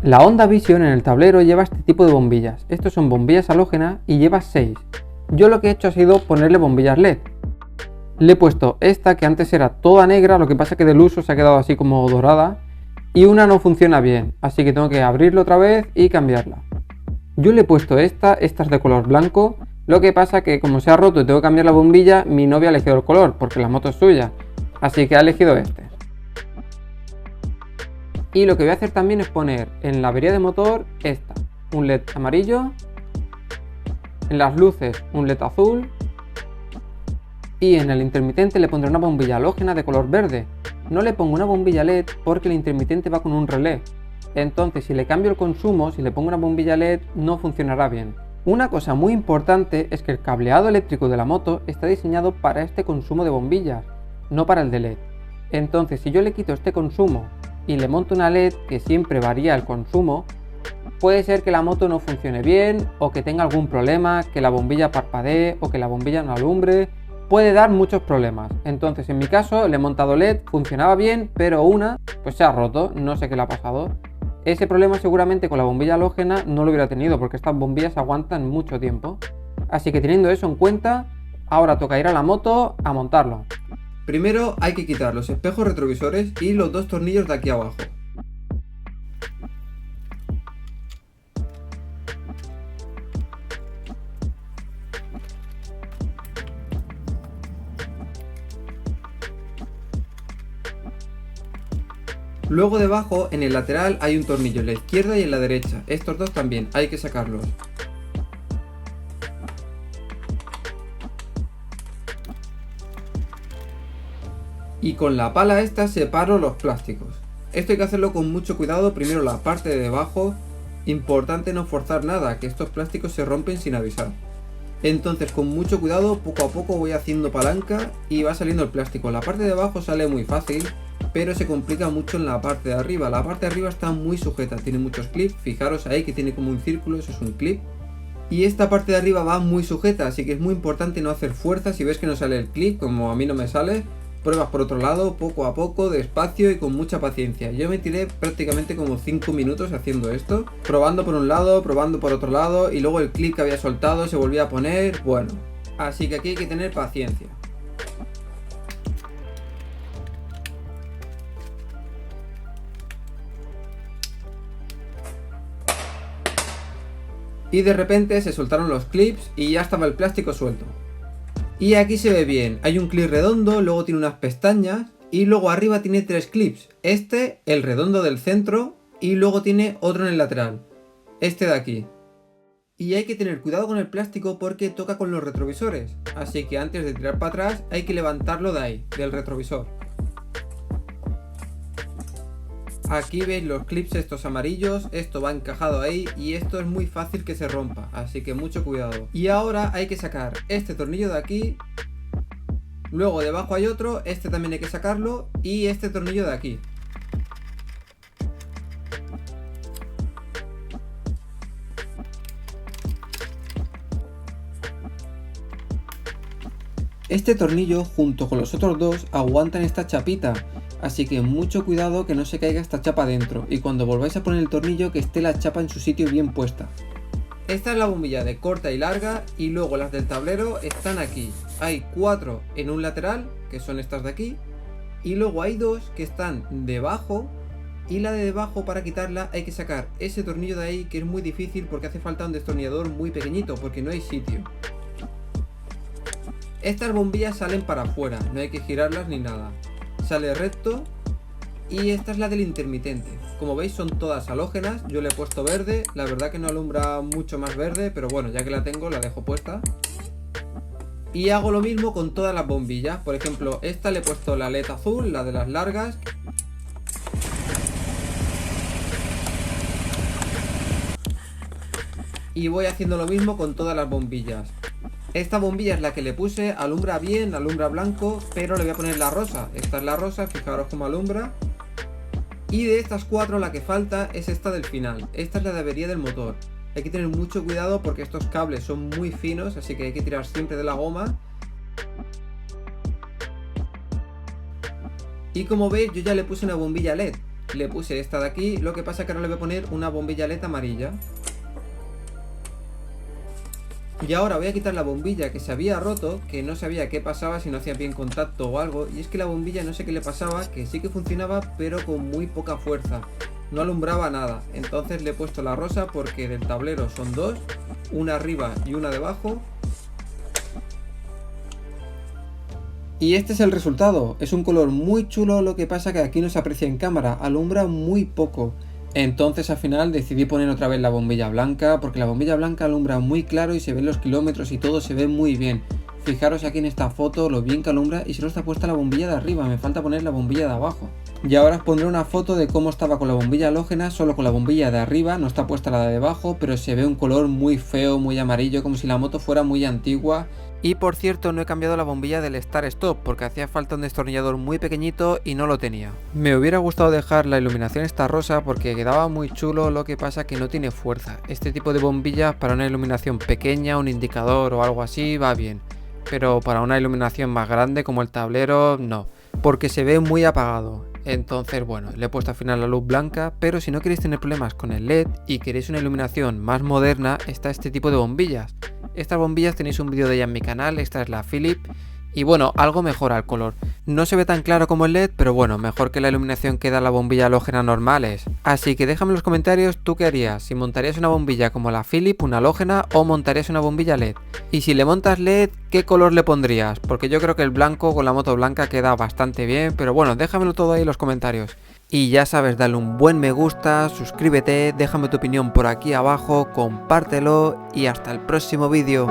La Honda Vision en el tablero lleva este tipo de bombillas. Estos son bombillas halógenas y lleva 6. Yo lo que he hecho ha sido ponerle bombillas LED. Le he puesto esta que antes era toda negra, lo que pasa es que del uso se ha quedado así como dorada y una no funciona bien, así que tengo que abrirlo otra vez y cambiarla. Yo le he puesto esta es de color blanco, lo que pasa que como se ha roto y tengo que cambiar la bombilla, mi novia ha elegido el color porque la moto es suya, así que ha elegido este. Y lo que voy a hacer también es poner en la avería de motor un LED amarillo, en las luces un LED azul y en el intermitente le pondré una bombilla halógena de color verde. No le pongo una bombilla LED porque el intermitente va con un relé, entonces si le cambio el consumo, si le pongo una bombilla LED no funcionará bien. Una cosa muy importante es que el cableado eléctrico de la moto está diseñado para este consumo de bombillas, no para el de LED. Entonces si yo le quito este consumo y le monto una LED que siempre varía el consumo, puede ser que la moto no funcione bien o que tenga algún problema, que la bombilla parpadee o que la bombilla no alumbre, puede dar muchos problemas. Entonces en mi caso le he montado LED, funcionaba bien, pero una pues se ha roto, no sé qué le ha pasado. Ese problema seguramente con la bombilla halógena no lo hubiera tenido porque estas bombillas aguantan mucho tiempo. Así que teniendo eso en cuenta, ahora toca ir a la moto a montarlo. Primero hay que quitar los espejos retrovisores y los dos tornillos de aquí abajo. Luego debajo, en el lateral, hay un tornillo en la izquierda y en la derecha. Estos dos también, hay que sacarlos. Y con la pala esta separo los plásticos. Esto hay que hacerlo con mucho cuidado, primero la parte de debajo. Importante no forzar nada, que estos plásticos se rompen sin avisar. Entonces con mucho cuidado, poco a poco voy haciendo palanca y va saliendo el plástico. La parte de abajo sale muy fácil, pero se complica mucho en la parte de arriba. La parte de arriba está muy sujeta, tiene muchos clips. Fijaros ahí que tiene como un círculo, eso es un clip. Y esta parte de arriba va muy sujeta, así que es muy importante no hacer fuerza. Si ves que no sale el clip, como a mí no me sale, pruebas por otro lado, poco a poco, despacio y con mucha paciencia. Yo me tiré prácticamente como 5 minutos haciendo esto, probando por un lado, probando por otro lado, y luego el clip que había soltado se volvía a poner, bueno. Así que aquí hay que tener paciencia. Y de repente se soltaron los clips y ya estaba el plástico suelto. Y aquí se ve bien, hay un clip redondo, luego tiene unas pestañas y luego arriba tiene 3 clips. El redondo del centro y luego tiene otro en el lateral, este de aquí. Y hay que tener cuidado con el plástico porque toca con los retrovisores, así que antes de tirar para atrás hay que levantarlo de ahí, del retrovisor. Aquí veis los clips estos amarillos, esto va encajado ahí y esto es muy fácil que se rompa, así que mucho cuidado. Y ahora hay que sacar este tornillo de aquí, luego debajo hay otro, este también hay que sacarlo y este tornillo de aquí. Este tornillo junto con los otros dos aguantan esta chapita, así que mucho cuidado que no se caiga esta chapa dentro y cuando volváis a poner el tornillo que esté la chapa en su sitio bien puesta. Esta es la bombilla de corta y larga y luego las del tablero están aquí. Hay 4 en un lateral, que son estas de aquí, y luego hay 2 que están debajo y la de debajo para quitarla hay que sacar ese tornillo de ahí que es muy difícil porque hace falta un destornillador muy pequeñito porque no hay sitio. Estas bombillas salen para afuera, no hay que girarlas ni nada. Sale recto y esta es la del intermitente. Como veis son todas halógenas, yo le he puesto verde, la verdad que no alumbra mucho más verde, pero bueno, ya que la tengo la dejo puesta. Y hago lo mismo con todas las bombillas, por ejemplo esta le he puesto la LED azul, la de las largas. Y voy haciendo lo mismo con todas las bombillas. Esta bombilla es la que le puse, alumbra bien, alumbra blanco, pero le voy a poner la rosa. Esta es la rosa, fijaros cómo alumbra. Y de estas 4 la que falta es esta del final. Esta es la de avería del motor. Hay que tener mucho cuidado porque estos cables son muy finos, así que hay que tirar siempre de la goma. Y como veis yo ya le puse una bombilla LED. le puse esta de aquí, lo que pasa que ahora le voy a poner una bombilla LED amarilla. Y ahora voy a quitar la bombilla que se había roto, que no sabía qué pasaba, si no hacía bien contacto o algo. Y es que la bombilla no sé qué le pasaba, que sí que funcionaba, pero con muy poca fuerza. No alumbraba nada. Entonces le he puesto la rosa porque del tablero son dos, una arriba y una debajo. Y este es el resultado. Es un color muy chulo, lo que pasa que aquí no se aprecia en cámara, alumbra muy poco. Entonces al final decidí poner otra vez la bombilla blanca, porque la bombilla blanca alumbra muy claro y se ven los kilómetros y todo se ve muy bien. Fijaros aquí en esta foto lo bien que alumbra y solo está puesta la bombilla de arriba, me falta poner la bombilla de abajo. Y ahora os pondré una foto de cómo estaba con la bombilla halógena, solo con la bombilla de arriba, no está puesta la de abajo, pero se ve un color muy feo, muy amarillo, como si la moto fuera muy antigua. Y por cierto, no he cambiado la bombilla del Start Stop porque hacía falta un destornillador muy pequeñito y no lo tenía. Me hubiera gustado dejar la iluminación esta rosa porque quedaba muy chulo, lo que pasa que no tiene fuerza. Este tipo de bombillas para una iluminación pequeña, un indicador o algo así va bien, pero para una iluminación más grande como el tablero no, porque se ve muy apagado. Entonces bueno, le he puesto al final la luz blanca, pero si no queréis tener problemas con el LED y queréis una iluminación más moderna, está este tipo de bombillas. Estas bombillas tenéis un vídeo de ella en mi canal, esta es la Philips. Y bueno, algo mejora el color. No se ve tan claro como el LED, pero bueno, mejor que la iluminación que da la bombilla halógena normales. Así que déjame en los comentarios tú qué harías, si montarías una bombilla como la Philips, una halógena, o montarías una bombilla LED. Y si le montas LED, ¿qué color le pondrías? Porque yo creo que el blanco con la moto blanca queda bastante bien, pero bueno, déjamelo todo ahí en los comentarios. Y ya sabes, dale un buen me gusta, suscríbete, déjame tu opinión por aquí abajo, compártelo y hasta el próximo vídeo.